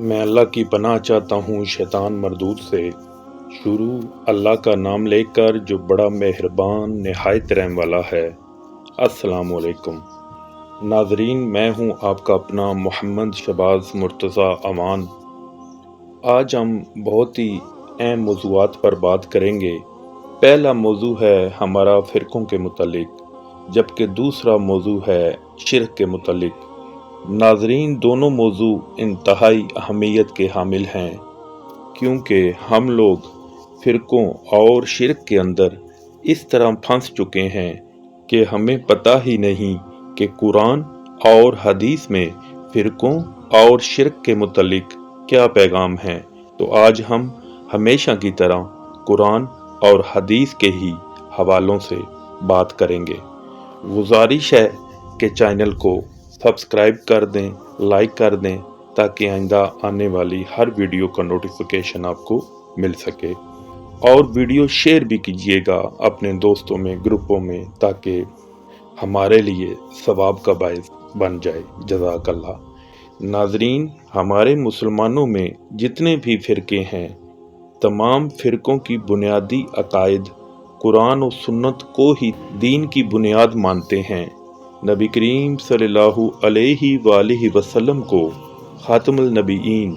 मैं अल्लाह की पनाह चाहता हूँ शैतान मरदूद से। शुरू अल्लाह का नाम लेकर जो बड़ा मेहरबान निहायत रहम वाला है। अस्सलामु अलैकुम नाजरीन, मैं हूँ आपका अपना मोहम्मद शबाज़ मुर्तज़ा अमान। आज हम बहुत ही अहम मौज़ूआत पर बात करेंगे। पहला मौजू है हमारा फ़िरक़ों के मुतालिक, जबकि दूसरा मौजू है शिर्क के मुतालिक। नाजरीन, दोनों मौजू इंतहाई अहमियत के हामिल हैं, क्योंकि हम लोग फ़िरक़ों और शिर्क के अंदर इस तरह फंस चुके हैं कि हमें पता ही नहीं कि कुरान और हदीस में फ़िरक़ों और शिर्क के मुतालिक क्या पैगाम हैं। तो आज हम हमेशा की तरह कुरान और हदीस के ही हवालों से बात करेंगे। गुजारिश है कि चैनल को सब्सक्राइब कर दें, लाइक कर दें, ताकि आइंदा आने वाली हर वीडियो का नोटिफिकेशन आपको मिल सके। और वीडियो शेयर भी कीजिएगा अपने दोस्तों में, ग्रुपों में, ताकि हमारे लिए सवाब का बायस बन जाए। जज़ाकल्लाह। नाजरीन, हमारे मुसलमानों में जितने भी फ़िरके हैं, तमाम फ़िरक़ों की बुनियादी अकायद कुरान और सुन्नत को ही दीन की बुनियाद मानते हैं। नबी करीम सल्लल्लाहु अलैहि वसल्लम को ख़ातमुल नबीयीन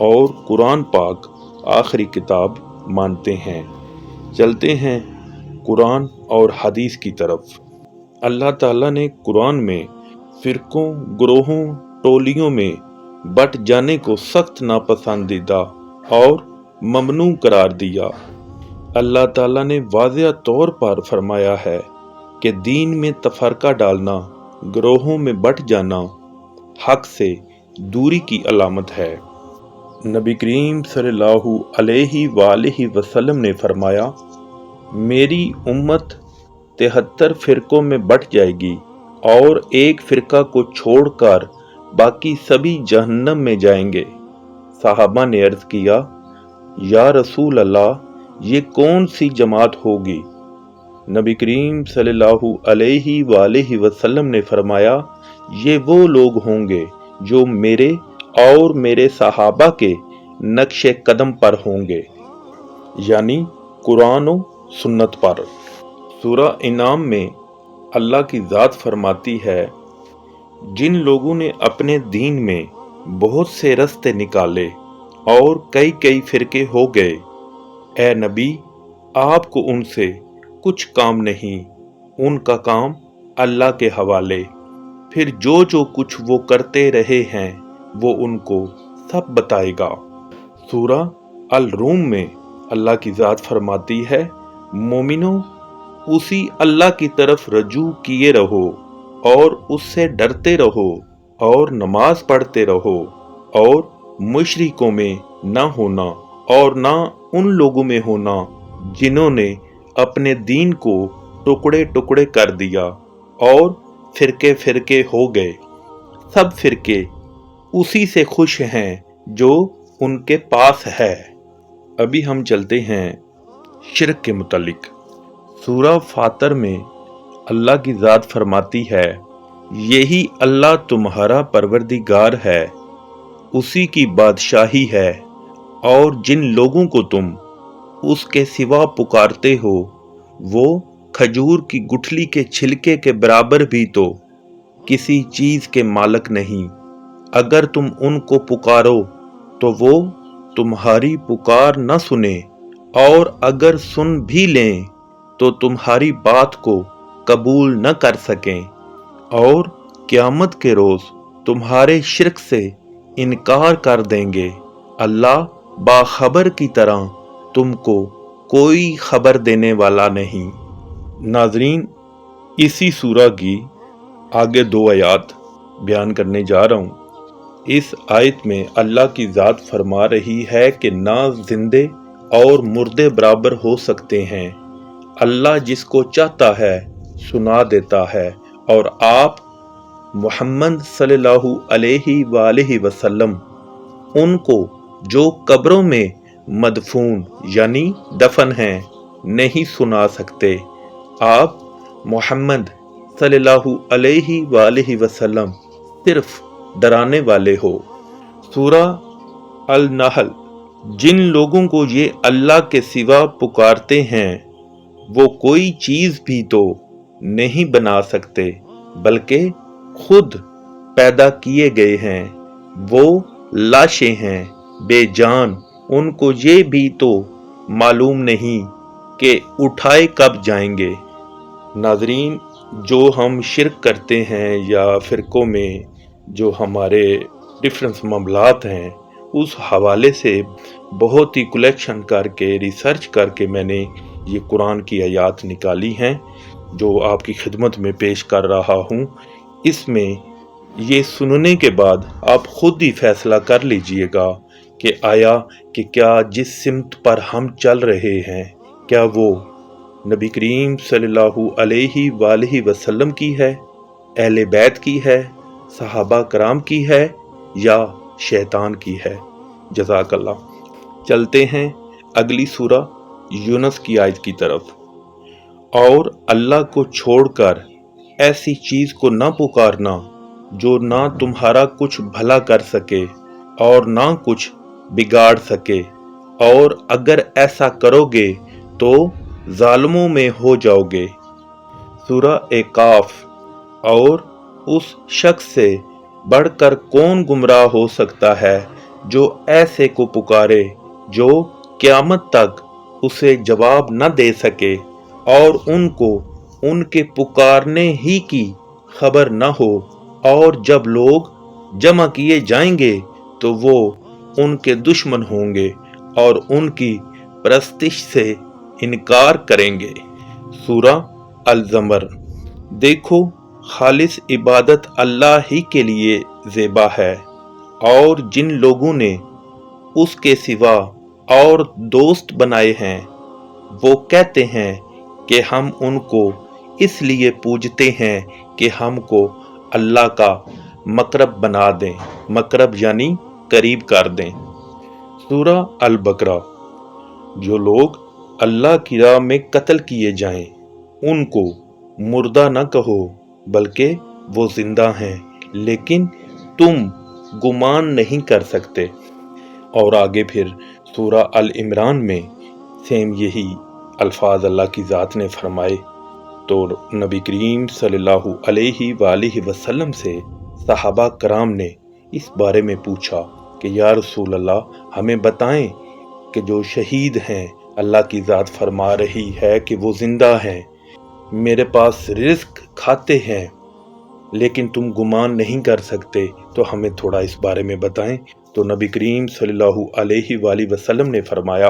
और कुरान पाक आखिरी किताब मानते हैं। चलते हैं कुरान और हदीस की तरफ। अल्लाह ताला ने कुरान में फ़िरक़ों, ग्रोहों, टोलियों में बट जाने को सख्त नापसंदीदा और ममनू करार दिया। अल्लाह ताला ने वाज़ेह तौर पर फरमाया है कि दीन में तफरका डालना, ग्रोहों में बट जाना हक से दूरी की अलामत है। नबी करीम सल्लल्लाहु अलैहि वसल्लम ने फरमाया, मेरी उम्मत 73 फ़िरक़ों में बट जाएगी और एक फ़िरका को छोड़कर बाकी सभी जहन्नम में जाएंगे। सहाबा ने अर्ज़ किया, या रसूल अल्लाह, ये कौन सी जमात होगी? नबी करीम सल्लल्लाहु अलैहि वसल्लम ने फरमाया, ये वो लोग होंगे जो मेरे और मेरे सहाबा के नक्शे कदम पर होंगे, यानी कुरान और सुन्नत पर। सूरा इनाम में अल्लाह की ज़ात फरमाती है, जिन लोगों ने अपने दीन में बहुत से रस्ते निकाले और कई कई फ़िरके हो गए, ए नबी, आपको उनसे कुछ काम नहीं, उनका काम अल्लाह के हवाले। फिर जो जो कुछ वो करते रहे हैं वो उनको सब बताएगा। सूरा अल रूम में अल्लाह की ज़ात फरमाती है, मोमिनो, उसी अल्लाह की तरफ रजू किए रहो और उससे डरते रहो और नमाज पढ़ते रहो और मुशरिकों में न होना और ना उन लोगों में होना जिन्होंने अपने दीन को टुकड़े टुकड़े कर दिया और फ़िरके फ़िरके हो गए। सब फ़िरके उसी से खुश हैं जो उनके पास है। अभी हम चलते हैं शिर्क के मुतालिक। सूरा फातर में अल्लाह की ज़ात फरमाती है, यही अल्लाह तुम्हारा परवरदिगार है, उसी की बादशाही है, और जिन लोगों को तुम उसके सिवा पुकारते हो वो खजूर की गुठली के छिलके के बराबर भी तो किसी चीज़ के मालिक नहीं। अगर तुम उनको पुकारो तो वो तुम्हारी पुकार न सुने, और अगर सुन भी लें तो तुम्हारी बात को कबूल न कर सकें, और क़यामत के रोज़ तुम्हारे शिर्क से इनकार कर देंगे। अल्लाह बाखबर की तरह तुमको कोई खबर देने वाला नहीं। नाजरीन, इसी सूरा की आगे 2 आयत बयान करने जा रहा हूँ। इस आयत में अल्लाह की ज़ात फरमा रही है कि ना जिंदे और मुर्दे बराबर हो सकते हैं। अल्लाह जिसको चाहता है सुना देता है, और आप मोहम्मद सल्लल्लाहु अलैहि वसल्लम उनको जो कब्रों में मदफून यानी दफन हैं नहीं सुना सकते। आप मोहम्मद सल्लल्लाहु अलैहि वसल्लम सिर्फ डराने वाले हो। सूरा अल-नहल। जिन लोगों को ये अल्लाह के सिवा पुकारते हैं वो कोई चीज भी तो नहीं बना सकते बल्कि खुद पैदा किए गए हैं। वो लाशें हैं बेजान, उनको ये भी तो मालूम नहीं कि उठाए कब जाएंगे। नाजरीन, जो हम शिरक करते हैं या फिरकों में जो हमारे डिफरेंस मामलात हैं, उस हवाले से बहुत ही कलेक्शन करके रिसर्च करके मैंने ये कुरान की आयत निकाली हैं जो आपकी खिदमत में पेश कर रहा हूँ। इसमें ये सुनने के बाद आप खुद ही फैसला कर लीजिएगा कि आया कि क्या जिस सिमत पर हम चल रहे हैं क्या वो नबी करीम सल्लल्लाहु अलैहि वसल्लम की है, अहले बैत की है, सहाबा कराम की है या शैतान की है। जज़ाकल्लाह। चलते हैं अगली सूरा यूनुस की आयत की तरफ। और अल्लाह को छोड़कर ऐसी चीज को ना पुकारना जो ना तुम्हारा कुछ भला कर सके और ना कुछ बिगाड़ सके, और अगर ऐसा करोगे तो जालिमों में हो जाओगे। सूरा काफ। और उस शख्स से बढ़कर कौन गुमराह हो सकता है जो ऐसे को पुकारे जो क़यामत तक उसे जवाब न दे सके और उनको उनके पुकारने ही की खबर न हो, और जब लोग जमा किए जाएंगे तो वो उनके दुश्मन होंगे और उनकी परस्तिश से इनकार करेंगे। सूरा अल-ज़मर। देखो, खालिस इबादत अल्लाह ही के लिए ज़ेबा है, और जिन लोगों ने उसके सिवा और दोस्त बनाए हैं वो कहते हैं कि हम उनको इसलिए पूजते हैं कि हमको अल्लाह का मकरब बना दें, मकरब यानी करीब कर दें। सूरा अल-बकरा। जो लोग अल्लाह की राह में कत्ल किए जाएं उनको मुर्दा न कहो बल्कि वो जिंदा हैं, लेकिन तुम गुमान नहीं कर सकते। और आगे फिर सूरा अल इमरान में सेम यही अल्फाज अल्लाह की ज़ात ने फरमाए। तो नबी करीम सल्लल्लाहु अलैहि वसल्लम से सहाबा कराम ने इस बारे में पूछा कि या रसूल अल्लाह, हमें बताएं कि जो शहीद हैं अल्लाह की ज़ात फरमा रही है कि वो ज़िंदा हैं, मेरे पास रिस्क खाते हैं लेकिन तुम गुमान नहीं कर सकते, तो हमें थोड़ा इस बारे में बताएं। तो नबी करीम सल्लल्लाहु अलैहि वसल्लम ने फरमाया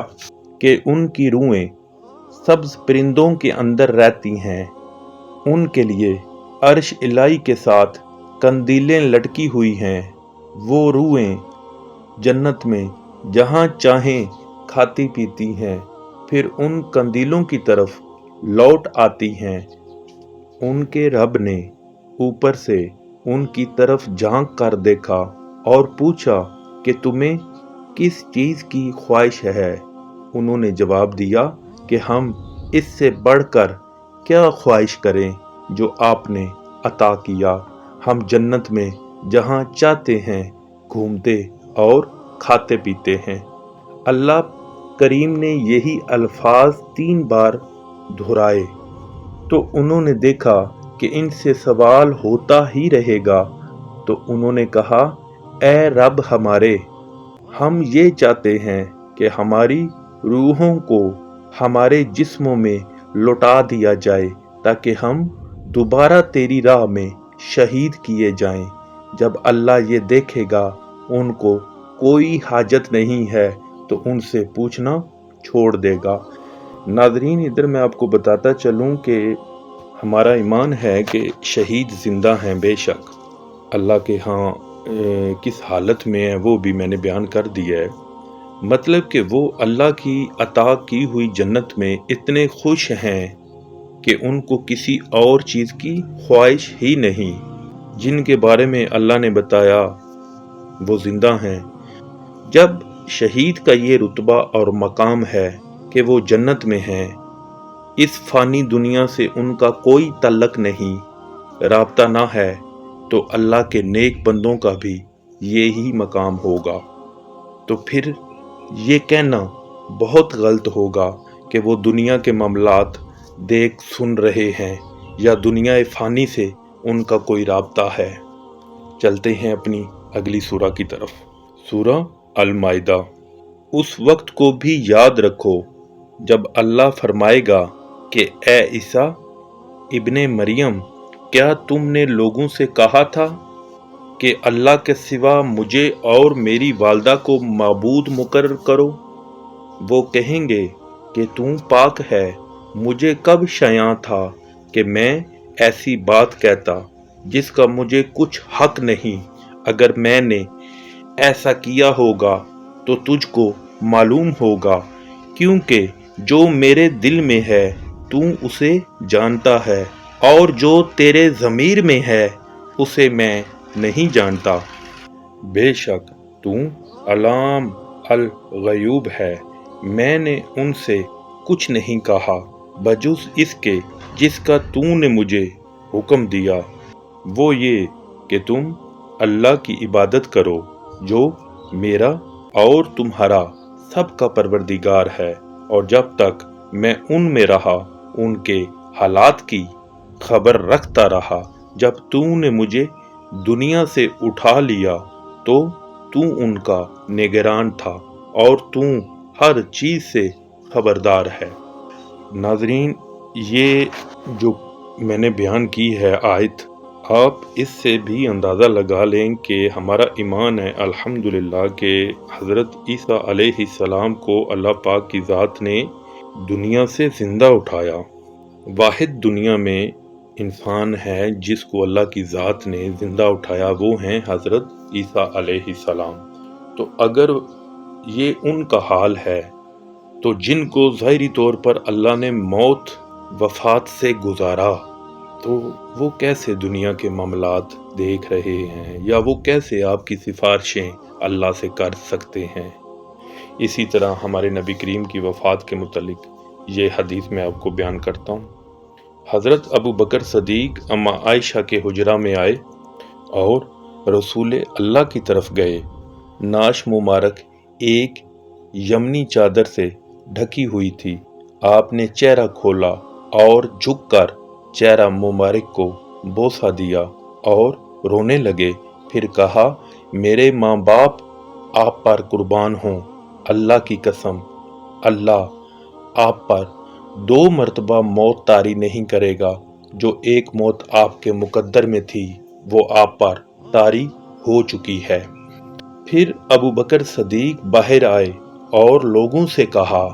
कि उनकी रूहें सब्ज परिंदों के अंदर रहती हैं, उनके लिए अर्श इलाही के साथ कंदीलें लटकी हुई हैं। वो रूहें जन्नत में जहाँ चाहें खाती पीती हैं, फिर उन कंदीलों की तरफ लौट आती हैं। उनके रब ने ऊपर से उनकी तरफ झांक कर देखा और पूछा कि तुम्हें किस चीज़ की ख्वाहिश है। उन्होंने जवाब दिया कि हम इससे बढ़कर क्या ख्वाहिश करें जो आपने अता किया। हम जन्नत में जहाँ चाहते हैं घूमते और खाते पीते हैं। अल्लाह करीम ने यही अल्फाज 3 बार दोहराए तो उन्होंने देखा कि इनसे सवाल होता ही रहेगा, तो उन्होंने कहा, ए रब हमारे, हम ये चाहते हैं कि हमारी रूहों को हमारे जिस्मों में लौटा दिया जाए ताकि हम दोबारा तेरी राह में शहीद किए जाएं। जब अल्लाह ये देखेगा उनको कोई हाजत नहीं है तो उनसे पूछना छोड़ देगा। नाज़रीन, इधर मैं आपको बताता चलूं कि हमारा ईमान है कि शहीद ज़िंदा हैं बेशक, अल्लाह के यहाँ किस हालत में है वो भी मैंने बयान कर दिया है। मतलब कि वो अल्लाह की अता की हुई जन्नत में इतने खुश हैं कि उनको किसी और चीज़ की ख्वाहिश ही नहीं। जिनके बारे में अल्लाह ने बताया वो ज़िंदा हैं। जब शहीद का ये रुतबा और मकाम है कि वो जन्नत में हैं, इस फ़ानी दुनिया से उनका कोई तल्लक नहीं, राब्ता ना है, तो अल्लाह के नेक बंदों का भी यही मकाम होगा। तो फिर ये कहना बहुत गलत होगा कि वो दुनिया के मामलात देख सुन रहे हैं या दुनिया फ़ानी से उनका कोई राब्ता है। चलते हैं अपनी अगली सूरा की तरफ। सूरा अल माइदा। उस वक्त को भी याद रखो जब अल्लाह फरमाएगा कि ए ईसा इब्ने मरियम, क्या तुमने लोगों से कहा था कि अल्लाह के सिवा मुझे और मेरी वालदा को माबूद मुकर्रर करो? वो कहेंगे कि तू पाक है, मुझे कब शयां था कि मैं ऐसी बात कहता जिसका मुझे कुछ हक नहीं। अगर मैंने ऐसा किया होगा तो तुझको मालूम होगा, क्योंकि जो मेरे दिल में है तू उसे जानता है, और जो तेरे ज़मीर में है उसे मैं नहीं जानता। बेशक तू अलाम अल गयूब है, मैंने उनसे कुछ नहीं कहा बजुज़ इसके जिसका तूने मुझे हुक्म दिया, वो ये कि तुम अल्लाह की इबादत करो जो मेरा और तुम्हारा सबका परवरदिगार है। और जब तक मैं उनमें रहा उनके हालात की खबर रखता रहा। जब तूने मुझे दुनिया से उठा लिया तो तू उनका निगरान था और तू हर चीज़ से खबरदार है। नाज़रीन, ये जो मैंने बयान की है आयत, आप इससे भी अंदाज़ा लगा लें कि हमारा ईमान है अल्हम्दुलिल्लाह कि हज़रत ईसा अलैहिस्सलाम को अल्लाह पाक की ज़ात ने दुनिया से ज़िंदा उठाया। वाहिद दुनिया में इंसान है जिसको अल्लाह की ज़ात ने ज़िंदा उठाया, वो हैं हज़रत ईसा अलैहिस्सलाम। तो अगर ये उनका हाल है तो जिनको ज़ाहिरी तौर पर अल्लाह ने मौत वफ़ात से गुजारा, तो वो कैसे दुनिया के मामलात देख रहे हैं, या वो कैसे आपकी सिफारिशें अल्लाह से कर सकते हैं। इसी तरह हमारे नबी करीम की वफ़ात के मुतल्लिक ये हदीस में आपको बयान करता हूँ। हज़रत अबू बकर सदीक अम्मा आयशा के हुजरा में आए और रसूल अल्लाह की तरफ गए। नाश मुबारक एक यमनी चादर से ढकी हुई थी। आपने चेहरा खोला और झुककर चेहरा मुबारक को बोसा दिया और रोने लगे। फिर कहा, मेरे माँ बाप आप पर कुर्बान हों, अल्लाह की कसम, अल्लाह आप पर 2 मरतबा मौत तारी नहीं करेगा। जो एक मौत आपके मुकद्दर में थी वो आप पर तारी हो चुकी है। फिर अबू बकर सदीक बाहर आए और लोगों से कहा,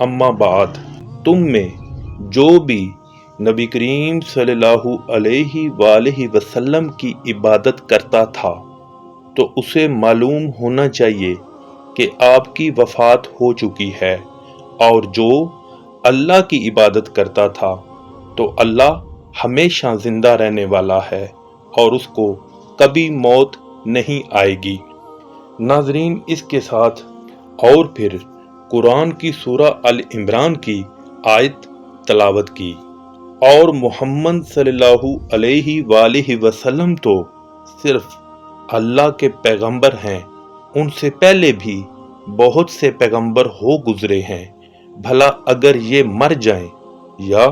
अम्मा बाद, तुम में जो भी नबी करीम सल्लल्लाहु अलैहि वसल्लम की इबादत करता था तो उसे मालूम होना चाहिए कि आपकी वफ़ात हो चुकी है, और जो अल्लाह की इबादत करता था तो अल्लाह हमेशा ज़िंदा रहने वाला है और उसको कभी मौत नहीं आएगी। नाज़रीन, इसके साथ और फिर कुरान की सूरा अल इमरान की आयत तलावत की। और मोहम्मद सल्लल्लाहु अलैहि वसल्लम तो सिर्फ अल्लाह के पैगंबर हैं, उनसे पहले भी बहुत से पैगंबर हो गुजरे हैं। भला अगर ये मर जाएं या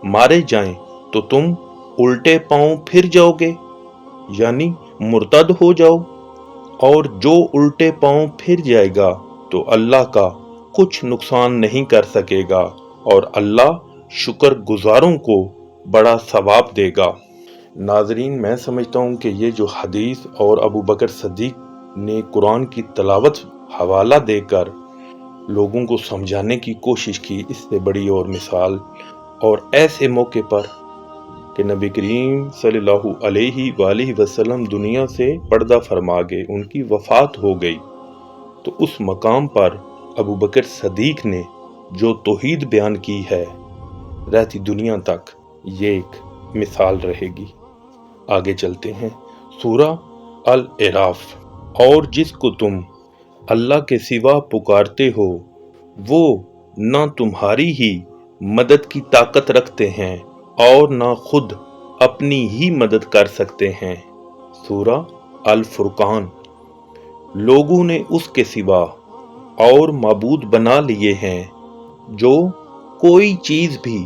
मारे जाएं तो तुम उल्टे पांव फिर जाओगे, यानी मुर्तद हो जाओ। और जो उल्टे पांव फिर जाएगा तो अल्लाह का कुछ नुकसान नहीं कर सकेगा और अल्लाह शुक्र गुजारों को बड़ा सवाब देगा। नाजरीन, मैं समझता हूँ कि ये जो हदीस और अबू बकर सदीक ने कुरान की तलावत हवाला देकर लोगों को समझाने की कोशिश की, इससे बड़ी और मिसाल और ऐसे मौके पर कि नबी करीम सल्लल्लाहु अलैहि वसल्लम दुनिया से पर्दा फरमा गए, उनकी वफ़ात हो गई, तो उस मकाम पर अबू बकर सदीक ने जो तौहीद बयान की है, रहती दुनिया तक ये एक मिसाल रहेगी। आगे चलते हैं। सूरा अल एराफ। और जिसको तुम अल्लाह के सिवा पुकारते हो वो ना तुम्हारी ही मदद की ताकत रखते हैं और ना खुद अपनी ही मदद कर सकते हैं। सूरा अल फुरकान। लोगों ने उसके सिवा और माबूद बना लिए हैं जो कोई चीज भी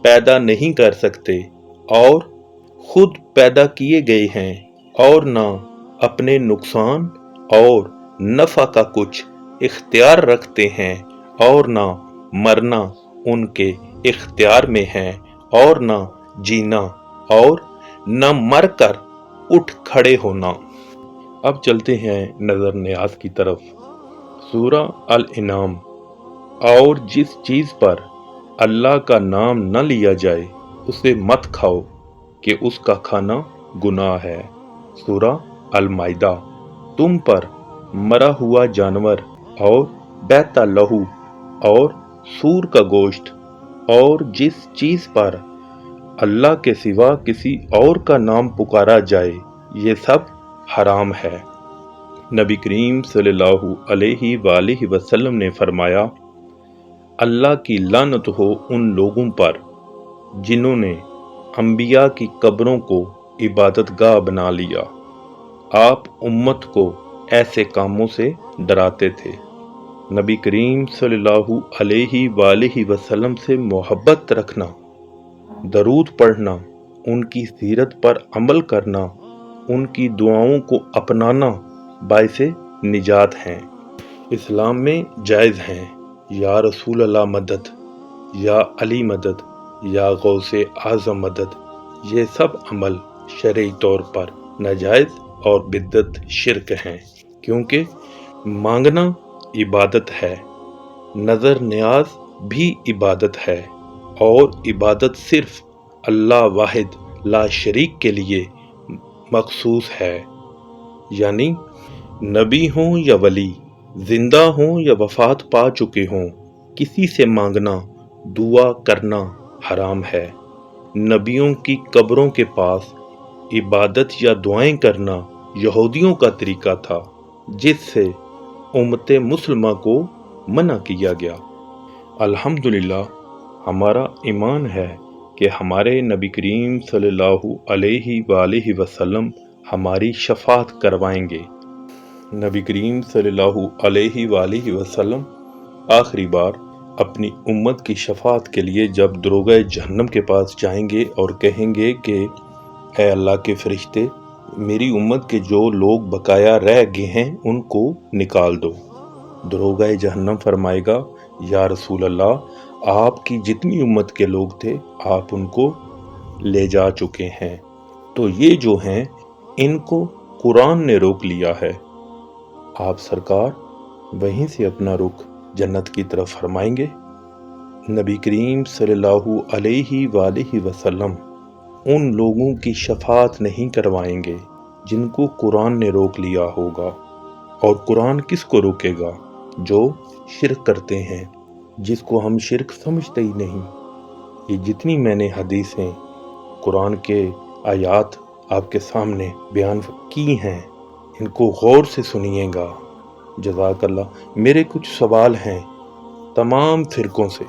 पैदा नहीं कर सकते और खुद पैदा किए गए हैं और ना अपने नुकसान और नफा का कुछ इख्तियार रखते हैं और ना मरना उनके इख्तियार में है और ना जीना और न मर कर उठ खड़े होना। अब चलते हैं नजर नियाज की तरफ। सूरा अल इनाम। और जिस चीज पर अल्लाह का नाम न लिया जाए उसे मत खाओ कि उसका खाना गुनाह है। सूरा अल माइदा। तुम पर मरा हुआ जानवर और बहता लहू और सूर का गोश्त और जिस चीज पर अल्लाह के सिवा किसी और का नाम पुकारा जाए ये सब हराम है। नबी करीम सल्लल्लाहु अलैहि वसल्लम ने फरमाया, अल्लाह की लानत हो उन लोगों पर जिन्होंने अंबिया की कब्रों को इबादतगाह बना लिया। आप उम्मत को ऐसे कामों से डराते थे। नबी करीम सल्लल्लाहु अलैहि वसल्लम से मोहब्बत रखना, दरूद पढ़ना, उनकी सीरत पर अमल करना, उनकी दुआओं को अपनाना बाइसे निजात हैं। इस्लाम में जायज़ हैं या रसूल अल्लाह मदद, या अली मदद, या गौसे आज़म मदद। ये सब अमल शरई तौर पर नाजायज़ और बिद्दत शिरक हैं, क्योंकि मांगना इबादत है, नज़र नियाज भी इबादत है और इबादत सिर्फ अल्लाह वाहिद ला शरीक के लिए मखसूस है। यानी नबी हों या वली, जिंदा हों या वफात पा चुके हों, किसी से मांगना, दुआ करना हराम है। नबियों की कब्रों के पास इबादत या दुआएं करना यहूदियों का तरीका था, जिससे उम्मत मुस्लिमा को मना किया गया। अल्हम्दुलिल्लाह हमारा ईमान है कि हमारे नबी करीम सल्लल्लाहु अलैहि वसल्लम हमारी शफात करवाएंगे। नबी करीम सल्लल्लाहु अलैहि वसल्लम आखिरी बार अपनी उम्मत की शफात के लिए जब दरोगा जहन्नम के पास जाएंगे और कहेंगे कि ऐ अल्लाह के फरिश्ते, मेरी उम्मत के जो लोग बकाया रह गए हैं उनको निकाल दो। दरोगा जहन्नम फरमाएगा, या रसूल अल्लाह, आपकी जितनी उम्मत के लोग थे आप उनको ले जा चुके हैं, तो ये जो हैं इनको कुरान ने रोक लिया है। आप सरकार वहीं से अपना रुख जन्नत की तरफ फरमाएंगे। नबी करीम सल्लल्लाहु अलैहि वसल्लम उन लोगों की शफात नहीं करवाएंगे जिनको कुरान ने रोक लिया होगा। और कुरान किसको रोकेगा? जो शिरक करते हैं, जिसको हम शिरक समझते ही नहीं। ये जितनी मैंने हदीसें कुरान के आयात आपके सामने बयान की हैं, इनको गौर से सुनिएगा। जज़ाकल्लाह। मेरे कुछ सवाल हैं तमाम फ़िरक़ों से,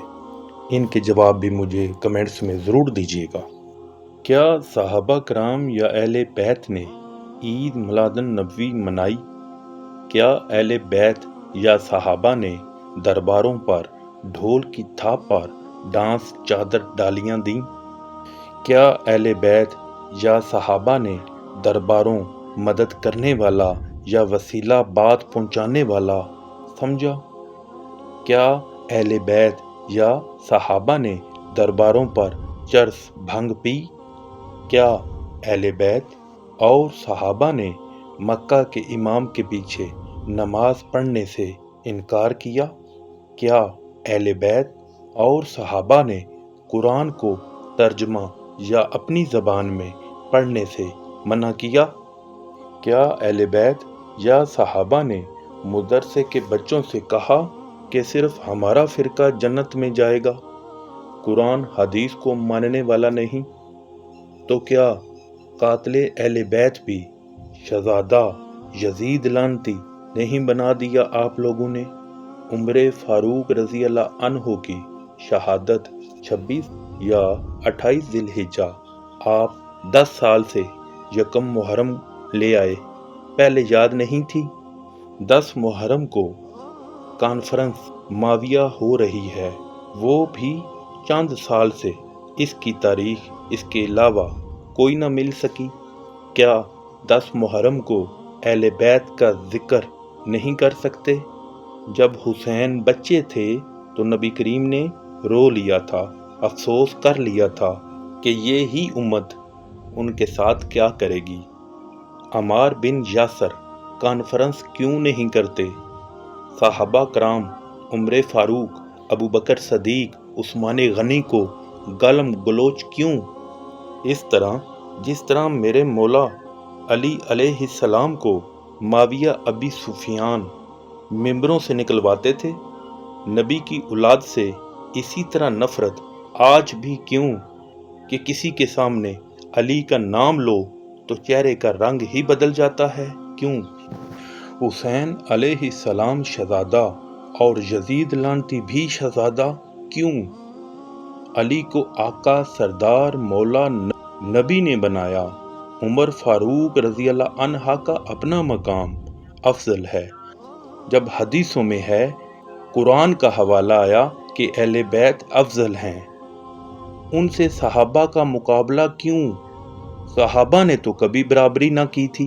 इनके जवाब भी मुझे कमेंट्स में ज़रूर दीजिएगा। क्या सहाबा कराम या अहले बैत ने ईद मिलादुन नबवी मनाई? क्या अहले बैत या सहाबा ने दरबारों पर ढोल की थाप पर डांस चादर डालियां दी? क्या अहले बैत या सहाबा ने दरबारों मदद करने वाला या वसीला बात पहुंचाने वाला समझा? क्या अहले बैत या सहाबा ने दरबारों पर चरस भंग पी? क्या अहले बैत और सहाबा ने मक्का के इमाम के पीछे नमाज पढ़ने से इनकार किया? क्या अहले बैत और सहाबा ने कुरान को तर्जमा या अपनी ज़बान में पढ़ने से मना किया? क्या अहले बैत या सहाबा ने मदरसे के बच्चों से कहा कि सिर्फ हमारा फ़िरका जन्नत में जाएगा, कुरान हदीस को मानने वाला नहीं? तो क्या कातिले अहले बैत भी शहज़ादा यजीद लानती नहीं बना दिया आप लोगों ने? उमर फारूक रज़ी अल्लाह अन्हु की शहादत 26 या 28 ज़िलहिज्जा आप 10 साल से यकम मुहर्रम ले आए, पहले याद नहीं थी? 10 محرم کو کانفرنس معاویہ ہو رہی ہے، وہ بھی چند سال سے۔ اس کی تاریخ اس کے علاوہ کوئی نہ مل سکی۔ کیا 10 محرم کو اہل بیت کا ذکر نہیں کر سکتے؟ جب حسین بچے تھے تو نبی کریم نے رو لیا تھا، افسوس کر لیا تھا کہ یہ ہی امت ان کے ساتھ کیا کرے گی۔ عمار بن یاسر کانفرنس کیوں نہیں کرتے؟ صحابہ کرام عمر فاروق، ابو بکر صدیق، عثمان غنی کو گالم گلوچ کیوں؟ اس طرح جس طرح میرے مولا علی علیہ السلام کو معاویہ ابی سفیان ممبروں سے نکلواتے تھے، نبی کی اولاد سے اسی طرح نفرت آج بھی کیوں کہ کسی کے سامنے علی کا نام لو تو چہرے کا رنگ ہی بدل جاتا ہے؟ کیوں؟ حسین علیہ السلام شہزادہ اور یزید لعنتی بھی شہزادہ کیوں؟ علی کو آقا سردار مولا نبی نے بنایا، عمر فاروق رضی اللہ عنہ کا اپنا مقام افضل ہے، جب حدیثوں میں ہے، قرآن کا حوالہ آیا کہ اہل بیت افضل ہیں، ان سے صحابہ کا مقابلہ کیوں؟ صحابہ نے تو کبھی برابری نہ کی تھی،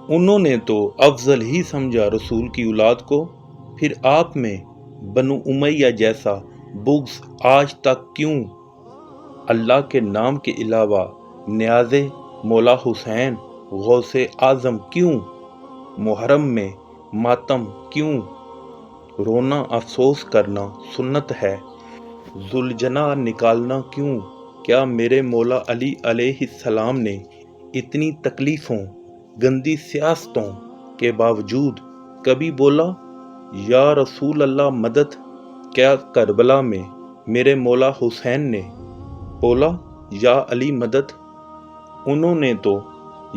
انہوں نے تو افضل ہی سمجھا رسول کی اولاد کو، پھر آپ میں بنو امیہ جیسا بغض آج تک کیوں؟ اللہ کے نام کے علاوہ نیاز مولا حسین غوث اعظم کیوں؟ محرم میں ماتم کیوں؟ رونا افسوس کرنا سنت ہے، ذوالجناح نکالنا کیوں؟ کیا میرے مولا علی علیہ السلام نے اتنی تکلیفوں، گندی سیاستوں کے باوجود کبھی بولا یا رسول اللہ مدد؟ کیا کربلا میں میرے مولا حسین نے بولا یا علی مدد؟ انہوں نے تو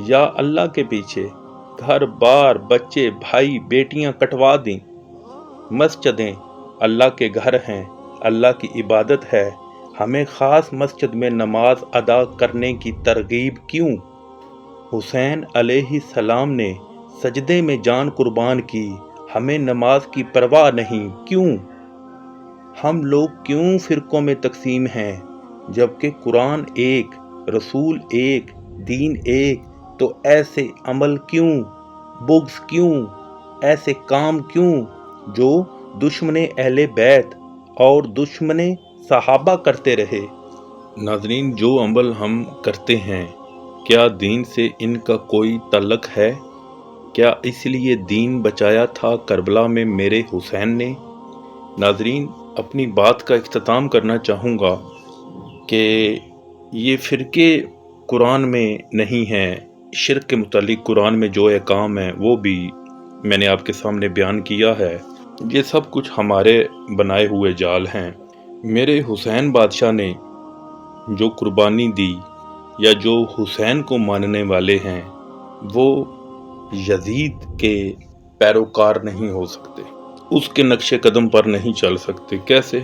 یا اللہ کے پیچھے گھر بار، بچے، بھائی، بیٹیاں کٹوا دیں۔ مسجدیں اللہ کے گھر ہیں، اللہ کی عبادت ہے، ہمیں خاص مسجد میں نماز ادا کرنے کی ترغیب کیوں؟ حسین علیہ السلام نے سجدے میں جان قربان کی، ہمیں نماز کی پرواہ نہیں کیوں؟ ہم لوگ کیوں فرقوں میں تقسیم ہیں جبکہ قرآن ایک، رسول ایک، دین ایک؟ تو ایسے عمل کیوں، بغض کیوں، ایسے کام کیوں جو دشمن اہل بیت اور دشمن صحابہ کرتے رہے؟ ناظرین، جو عمل ہم کرتے ہیں کیا دین سے ان کا کوئی تعلق ہے؟ کیا اس لیے دین بچایا تھا کربلا میں میرے حسین نے؟ ناظرین، اپنی بات کا اختتام کرنا چاہوں گا کہ یہ فرقے قرآن میں نہیں ہیں، شرک کے متعلق قرآن میں جو احکام ہیں وہ بھی میں نے آپ کے سامنے بیان کیا ہے، یہ سب کچھ ہمارے بنائے ہوئے جال ہیں۔ میرے حسین بادشاہ نے جو قربانی دی یا جو حسین کو ماننے والے ہیں وہ یزید کے پیروکار نہیں ہو سکتے، اس کے نقش قدم پر نہیں چل سکتے۔ کیسے؟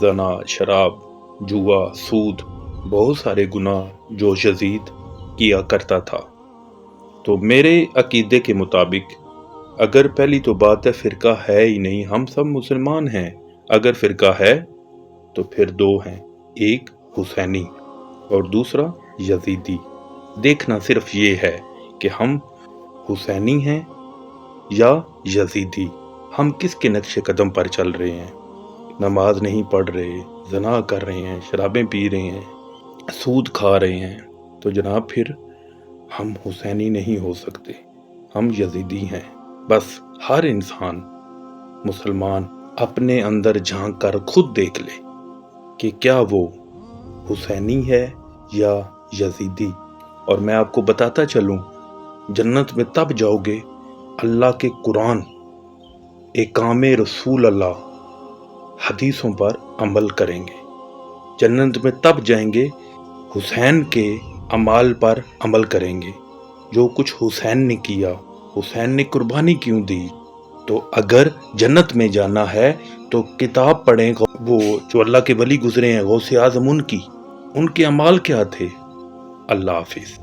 زنا، شراب، جوا، سود، بہت سارے گناہ جو یزید کیا کرتا تھا۔ تو میرے عقیدے کے مطابق اگر پہلی تو بات ہے فرقہ ہے ہی نہیں، ہم سب مسلمان ہیں، اگر فرقہ ہے تو پھر دو ہیں، ایک حسینی اور دوسرا یزیدی۔ دیکھنا صرف یہ ہے کہ ہم حسینی ہیں یا یزیدی، ہم کس کے نقش قدم پر چل رہے ہیں؟ نماز نہیں پڑھ رہے، زنا کر رہے ہیں، شرابیں پی رہے ہیں، سود کھا رہے ہیں، تو جناب پھر ہم حسینی نہیں ہو سکتے، ہم یزیدی ہیں۔ بس ہر انسان مسلمان اپنے اندر جھانک کر خود دیکھ لے کہ کیا وہ حسینی ہے یا یزیدی۔ اور میں آپ کو بتاتا چلوں، جنت میں تب جاؤ گے اللہ کے قرآن، احکام رسول اللہ، حدیثوں پر عمل کریں گے۔ جنت میں تب جائیں گے حسین کے اعمال پر عمل کریں گے، جو کچھ حسین نے کیا، حسین نے قربانی کیوں دی۔ تو اگر جنت میں جانا ہے تو کتاب پڑھیں، وہ جو اللہ کے ولی گزرے ہیں غوث اعظم، ان کے اعمال کیا تھے۔ اللہ حافظ۔